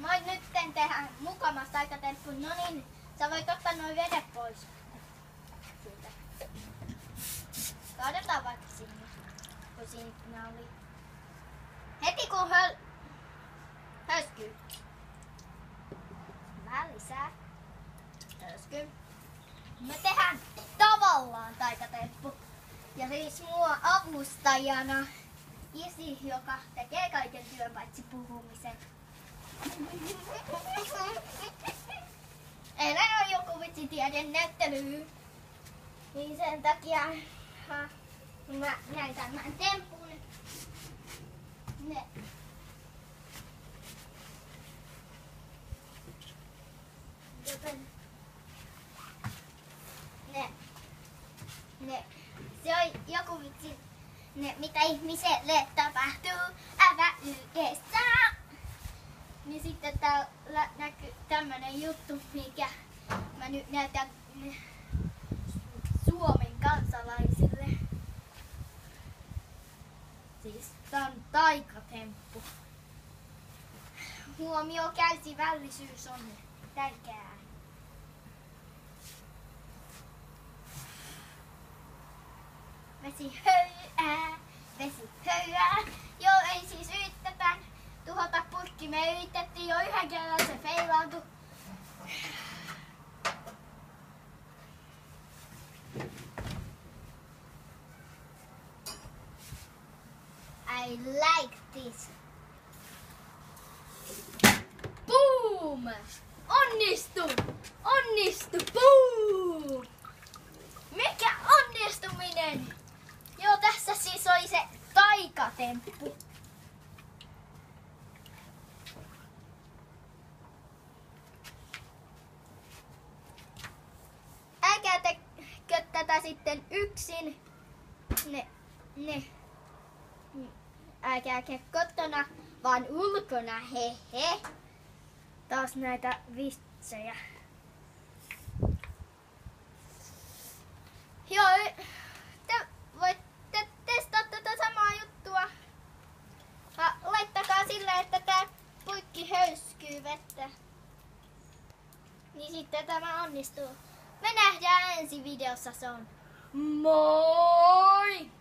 Moi, nyt tehdään mukamassa taikatemppu. No niin, sä voit ottaa noin vedet pois. Siitä. Kaadetaan vaikka sinne, kun siinä oli. Heti kun höskyy. Vähän lisää. Höskyy. Me tehdään tavallaan taikatemppu. Ja siis mua avustajana isi, joka tekee kaiken työn paitsi puhumisen. Eilen on joku vitsitieden näyttely. Niin sen takia mä näytän tämän tempun. Se on joku vitsi, mitä ihmiselle tapahtuu äväyydessä. Niin sitten täällä näkyy tämmönen juttu, mikä mä nyt näytän Suomen kansalaisille. Siis tää on taikatemppu. Huomio, kärsivällisyys on tärkeää. Vesi höyää. Joo, ei siis yritetään tuhota purkki. Me yritettiin jo yhden kerran, se feilaantui. I like this. Boom! Onnistu! Onnistu! Boom! Mikä onnistuminen! Joo, tässä siis oli se taikatemppu. Älkää tekö tätä sitten yksin. Älkää kotona, vaan ulkona, hehe. Taas näitä vitsejä. Joo, te voitte testaa tätä samaa juttua. Laittakaa sillä, että tää puikki höyskyy vettä. Niin sitten tämä onnistuu. Me nähdään ensi videossa, se on moi!